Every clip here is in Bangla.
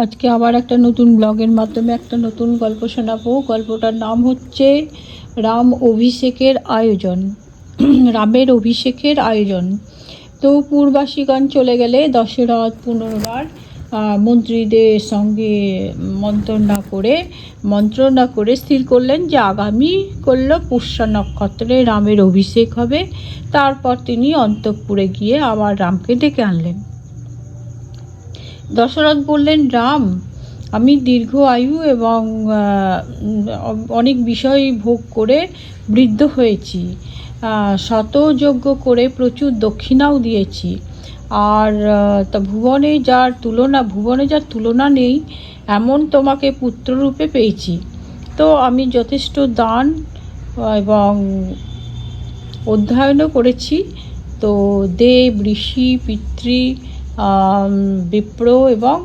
আজকে আবার একটা নতুন ব্লগের মাধ্যমে একটা নতুন গল্প শোনাবো। গল্পটার নাম হচ্ছে রাম অভিষেকের আয়োজন। রামের অভিষেকের আয়োজন। তো পূর্বাসীগণ চলে গেলে দশরথ পুনর্বার মন্ত্রীদের সঙ্গে মন্ত্রণা করে স্থির করলেন যে আগামী পুষ্যা নক্ষত্রে রামের অভিষেক হবে। তারপর তিনি অন্তঃপুরে গিয়ে আবার রামকে ডেকে আনলেন। দশরথ বললেন, রাম, আমি দীর্ঘ আয়ু এবং অনেক বিষয় ভোগ করে বৃদ্ধ হয়েছি, শতযজ্ঞ করে প্রচুর দক্ষিণাও দিয়েছি, আর তা ভুবনে যার তুলনা নেই এমন তোমাকে পুত্ররূপে পেয়েছি। তো আমি যথেষ্ট দান এবং অধ্যয়নও করেছি। তো দেব, ঋষি, পিতৃ, বিপ্র এবং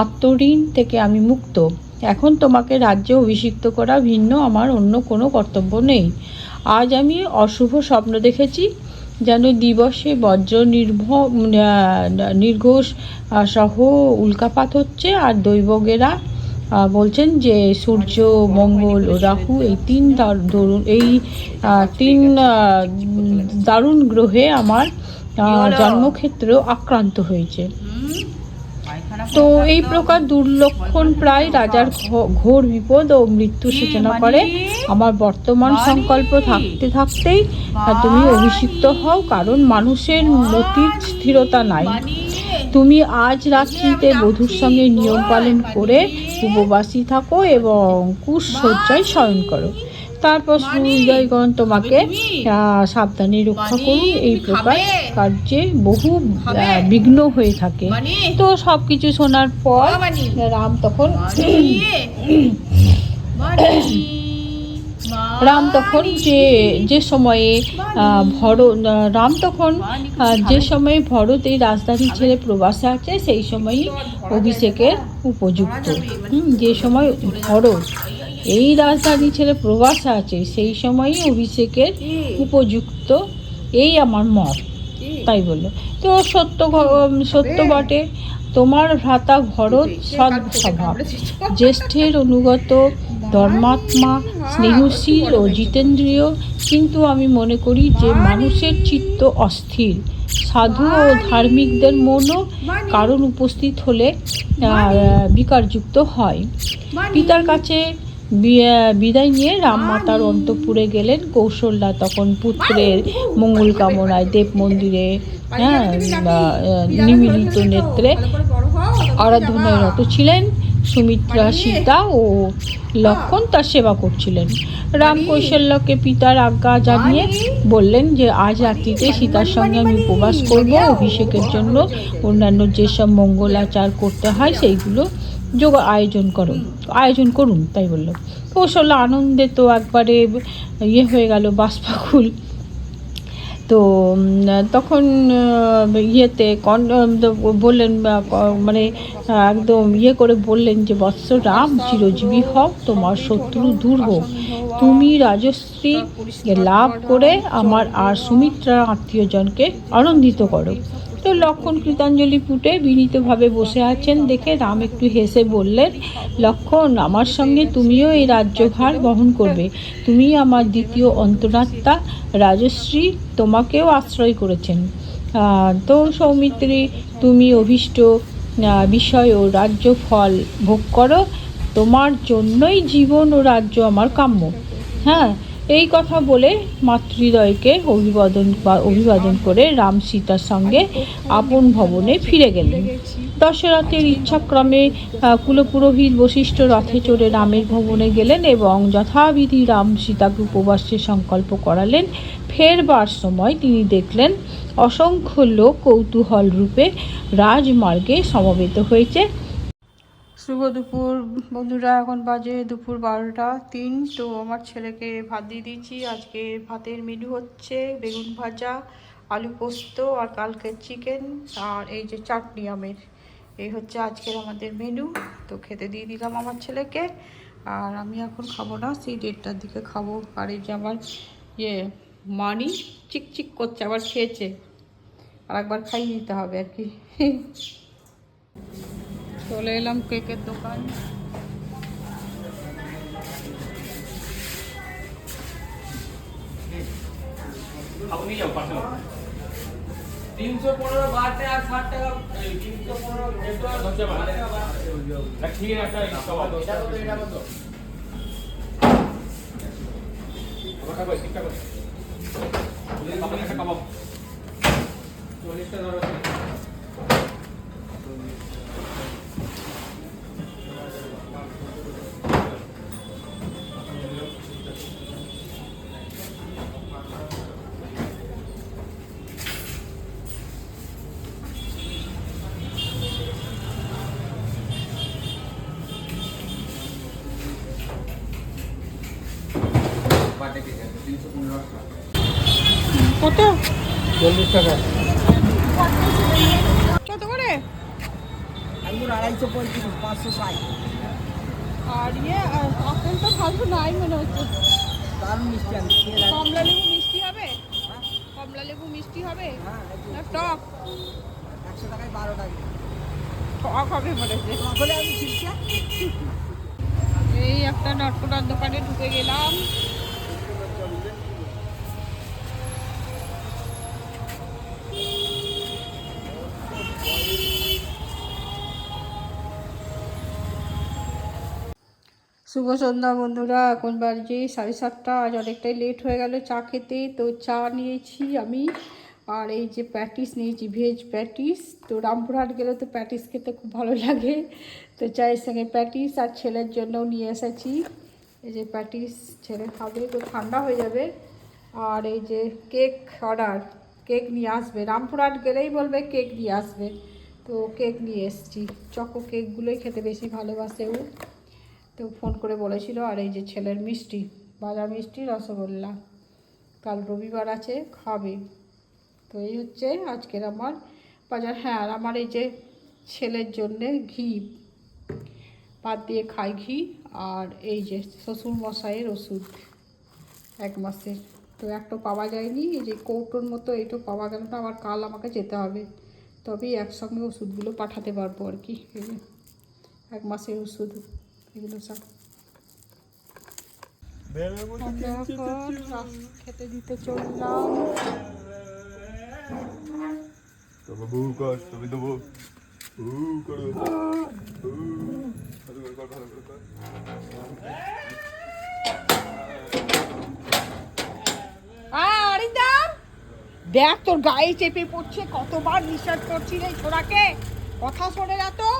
আত্মঋণ থেকে আমি মুক্ত। এখন তোমাকে রাজ্যে অভিষিক্ত করা ভিন্ন আমার অন্য কোনো কর্তব্য নেই। আজ আমি অশুভ স্বপ্ন দেখেছি, যেন দিবসে বজ্র নির্ঘোষ সহ উল্কাপাত হচ্ছে, আর দৈবজ্ঞেরা বলছেন যে সূর্য, মঙ্গল ও রাহু এই তিন দারুণ গ্রহে আমার জন্মক্ষেত্র আক্রান্ত হয়েছে। তো এই প্রকার দুর্লক্ষণ প্রায় রাজার ঘোর বিপদ ও মৃত্যু সূচনা করে। আমার বর্তমান সংকল্প থাকতেই তুমি অভিষিক্ত হও, কারণ মানুষের মতির স্থিরতা নাই। তুমি আজ রাত্রিতে বধূর সঙ্গে নিয়ম পালন করে উপবাসী থাকো এবং কুশয্যায় শয়ন করো। তারপর সূর্যগণ তোমাকে সাবধানে রক্ষা করুন। এই প্রকার কার্যে বহু বিঘ্ন হয়ে থাকে। তো সব কিছু শোনার পর রাম তখন যে সময়ে ভরত এই রাজধানী ছেড়ে প্রবাসে আছে, সেই সময়ই অভিষেকের উপযুক্ত। যে সময় ভরত এই রাজধানী ছেড়ে প্রবাসে আছে, সেই সময়ই অভিষেকের উপযুক্ত, এই আমার মত। তাই বলল। তো সত্য বটে, তোমার ভ্রাতা ভরত সৎ স্বভাব, জ্যেষ্ঠের অনুগত, ধর্মাত্মা, স্নেহশীল ও জিতেন্দ্রীয়। কিন্তু আমি মনে করি যে মানুষের চিত্ত অস্থির, সাধু ও ধার্মিকদের মনও কারণ উপস্থিত হলে বিকারযুক্ত হয়। পিতার কাছে বিদায় নিয়ে রাম মাতার অন্তঃপুরে গেলেন। কৌশল্যা তখন পুত্রের মঙ্গল কামনায় দেব মন্দিরে নিমিলিত নেত্রে আরাধনায় রত ছিলেন। সুমিত্রা, সীতা ও লক্ষ্মণ তার সেবা করছিলেন। রাম কৌশল্যাকে পিতার আজ্ঞা জানিয়ে বললেন যে আজ রাত্রিতে সীতার সঙ্গে আমি উপবাস করব। অভিষেকের জন্য অন্যান্য যেসব মঙ্গলাচার করতে হয় সেইগুলো আয়োজন করুন। তাই বলল। কৌশল্যা আনন্দে তো একবারে হয়ে গেল, বাষ্পাকুল। তো তখন বললেন, মানে একদম করে বললেন যে বৎস রাম, চিরজীবী হও, তোমার শত্রু দূর হোক, তুমি রাজশ্রী লাভ করে আমার আর সুমিত্রার আত্মীয়জনকে আনন্দিত করো। তো লক্ষ্মণ কৃতাঞ্জলি পুটে বিনীতভাবে বসে আছেন দেখে রাম একটু হেসে বললেন, লক্ষ্মণ, আমার সঙ্গে তুমিও এই রাজ্যভার বহন করবে। তুমি আমার দ্বিতীয় অন্তরাত্মা। রাজশ্রী তোমাকেও আশ্রয় করেছেন। তো সৌমিত্রী, তুমি অভীষ্ট বিষয় ও রাজ্য ফল ভোগ করো। তোমার জন্যই জীবন ও রাজ্য আমার কাম্য। এই কথা বলে মাতৃদ্বয়কে অভিবাদন করে রাম সীতার সঙ্গে আপন ভবনে ফিরে গেলেন। দশরথের ইচ্ছাক্রমে কুলপুরোহিত বশিষ্ঠ রথে চড়ে রামের ভবনে গেলেন এবং যথাবিধি রাম সীতাকে উপবাসের সংকল্প করালেন। ফেরবার সময় তিনি দেখলেন অসংখ্য লোক কৌতূহল রূপে রাজমার্গে সমবেত হয়েছে। শুভ দুপুর বন্ধুরা, এখন বাজে দুপুর 12:03। তো আমার ছেলেকে ভাত দিয়ে দিয়েছি। আজকে ভাতের মেনু হচ্ছে বেগুন ভাজা, আলু পোস্ত আর কালকের চিকেন, আর এই যে চাটনি আমের। এই হচ্ছে আজকের আমাদের মেনু। তো খেতে দিয়ে দিলাম আমার ছেলেকে, আর আমি এখন খাবো না, সেই 1:30টার দিকে খাবো। আর এই যে আমার মানি চিকচিক করছে, আবার খেয়েছে, আর একবার খাইয়ে দিতে হবে আর কি। চলে এলাম কেকের দোকান। আপনি যাও পাশে 315 বাটে আর 60 টাকা 315 নেটওয়ার্ক হচ্ছে মানে ঠিক আছে একটা সবাই 10 টাকা তো এটা কত ওটা কই ঠিক আছে বলে আপনি একটা কাবাব 40 টাকা ধরো কত? 40 টাকা কত করে? আঙ্গুর 235 560 আর আপেল তো ভালো নাই মনে হচ্ছে। দারুণ মিষ্টি আমি খেয়ে দেখো। কমলা লেবু মিষ্টি হবে? কমলা লেবু মিষ্টি হবে না টক? 100 টাকায় 12 টাকা টক হবে মনে হচ্ছে। তখন আমি ছিলছি এই একটা নটকটার দোকানে ঢুকে গেলাম। শুভ সন্ধ্যা বন্ধুরা, এখন বাজে 7:30। আজ অনেকটাই লেট হয়ে গেল চা খেতে। তো চা নিয়েছি আমি, আর এই যে প্যাটিস নিয়েছি, ভেজ প্যাটিস। তো রামপুরহাট গেলে তো প্যাটিস খেতে খুব ভালো লাগে, তো চায়ের সঙ্গে প্যাটিস। আর ছেলের জন্যও নিয়ে এসেছি এই যে প্যাটিস, ছেলে খাবে তো ঠান্ডা হয়ে যাবে। আর এই যে কেক অর্ডার, কেক নিয়ে আসবে, রামপুরহাট গেলেই বলবে কেক নিয়ে আসবে, তো কেক নিয়ে এসেছি। চকো কেকগুলোই খেতে বেশি ভালোবাসে ও, তো ফোন করে বলেছিল। আর এই যে ছেলের মিষ্টি, ভাজা মিষ্টি, রসগোল্লা, কাল রবিবার আছে খাবে। তো এই হচ্ছে আজকের আমার বাজার। হ্যাঁ, আর আমার এই যে ছেলের জন্যে ঘি, ভাত দিয়ে খাই ঘি। আর এই যে শ্বশুর মশাইয়ের ওষুধ 1 মাসের, তো একটা পাওয়া যায়নি, এই যে কৌটোর মতো এইটা পাওয়া গেল না। আবার কাল আমাকে যেতে হবে, তবেই একসঙ্গে ওষুধগুলো পাঠাতে পারবো আর কি। এই যে 1 মাসের ওষুধ, এগুলো সব খেতে দিতে চললাম। তবে বউ কর, তুমি তো বউ করো। দেখ তোর গায়ে চেপে পড়ছে, কতবার নিঃশ্বাস করছি রে ছোড়াকে, কথা শোনে না তো।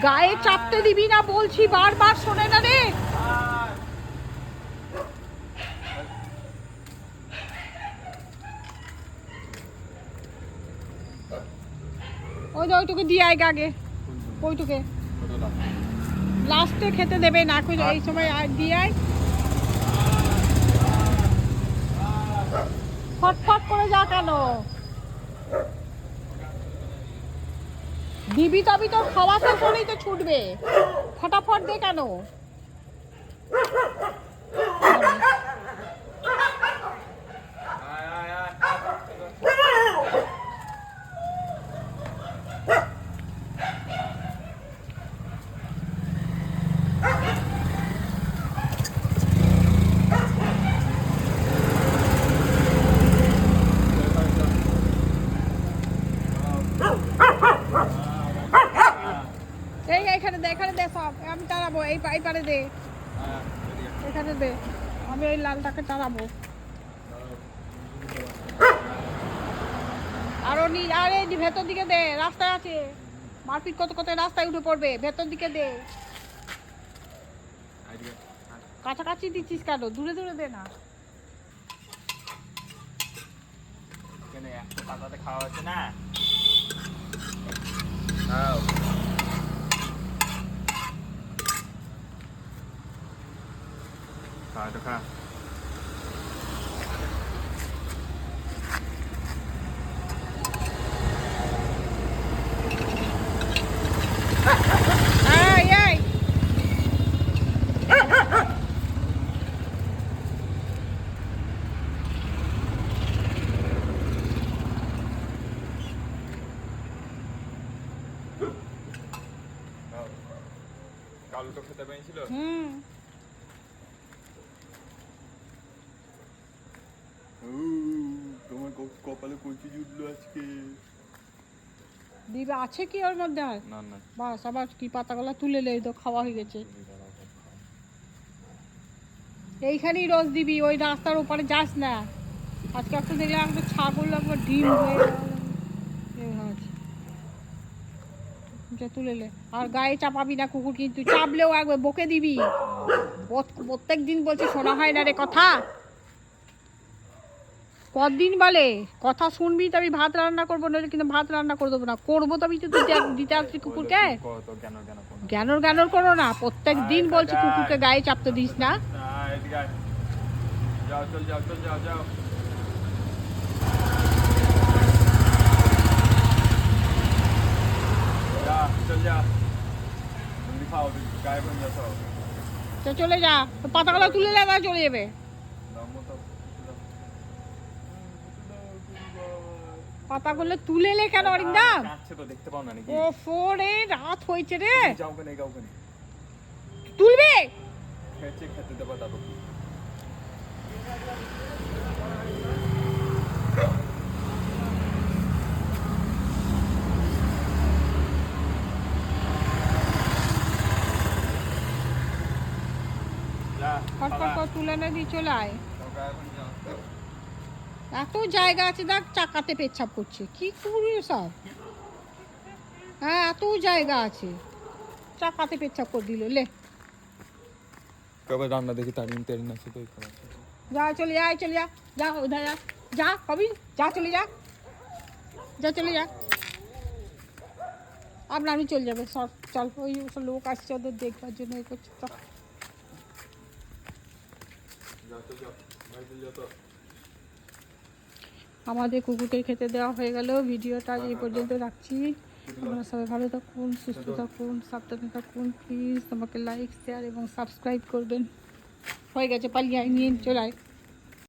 গায়ে চাপতে দিবি না বলছি, বারবার শোনে না রে। ওইটুকু দিয়ে আয় আগে, ওইটুকে লাস্টে খেতে দেবে না, এই সময় দিয়ে আয়। ফটফট করে যা কেন দিবি, তবে তোর খাওয়া শেষ হলেই তো ছুটবে, ফটাফট দে কেন। এখানে দে সব, আমি তাড়াবো। এই পারে দে, এখানে দে, আমি ওই লালটাকে তাড়াবো। আরে ভেতর দিকে দে, রাস্তায় আছে মারপিট কত কত, রাস্তায় উঠে পড়বে, ভেতর দিকে দে। কাছাকাছি দিচ্ছিস কেন, দূরে দূরে দে না। খাওয়া হচ্ছে না। খা কালুটা খেতে পেয়েছিল হুম তোমার কপালে কচি জুটলো আজকে। দিবে আছে কি ওর মধ্যে আর না না বাস আবার কি পাতাগুলো তুলে লে তো খাওয়া হয়ে গেছে। এইখানেই রোজ দিবি, ওই রাস্তার ওপারে যাস না। আজকে একটু দেখলাম একটা ছাগল একবার ডিম হয়ে গেল। যা তুলে লে, আর গায়ে চাপাবি না কুকুর, কিন্তু চাপলেও একবার বকে দিবি। প্রত্যেক দিন বলছে শোনা হয় না রে কথা, কদিন বলে কথা শুনবি তবে ভাত রান্না করবো, নইলে কিন্তু ভাত রান্না করে দেবো না। করবো তবে তো দিতে আসছি কুকুরকে। কত কেন কেন কোনো জ্ঞানর জ্ঞানর করো না, প্রত্যেক দিন বলছি কুকুরকে গায়ে চাপতে দিস না। এদিকে আয়। যাও চল যাও চল যাও যাও যা চল যা জলদি খাও গায়ে বন যাও সব তো চলে যা, তো পাতাগুলো তুলে লে, তারা চলে যাবে। দামো তো পাতাগুলো তুলে লে কেন অরিন্দম? কাছে তো দেখতে পাও না নাকি? ও ফোরে রাত হয়েছে রে, যাও কেন গাও কেন তুলবে। খেতে দেবো তারপর কি যা ফটফট করে তুলে নে, দিয়ে চলে আয়। গায়ে বন যাও এত জায়গা আছে, দেখ চাকাতে পেচ্ছাপ করছে, কি করবি সব? হ্যাঁ এত জায়গা আছে, চাকাতে পেচ্ছাপ করে দিল। লে কবে রান্না দেখি তারিন তারিন আছে তো এখানে যা, চলে যা, চলে যা, যা উধর যা, যা কবি যা, চলে যা, যা চলে যা। আপনার আমি চলে যাবে সব, চল ওই সব লোক আসছে ওদের দেখবার জন্য এই করছে। চল যাও চল যাও ভাই চল যাও তো আমাদের কুকুরকে খেতে দেওয়া হয়ে গেল। ভিডিওটা এই পর্যন্ত রাখছি। আপনারা সবাই ভালো থাকুন, সুস্থ থাকুন, সাবধানে থাকুন। প্লিজ আমাকে লাইক, শেয়ার এবং সাবস্ক্রাইব করবেন। হয়ে গেছে, পালিয়ে আয়, নিয়ে চলে আয়।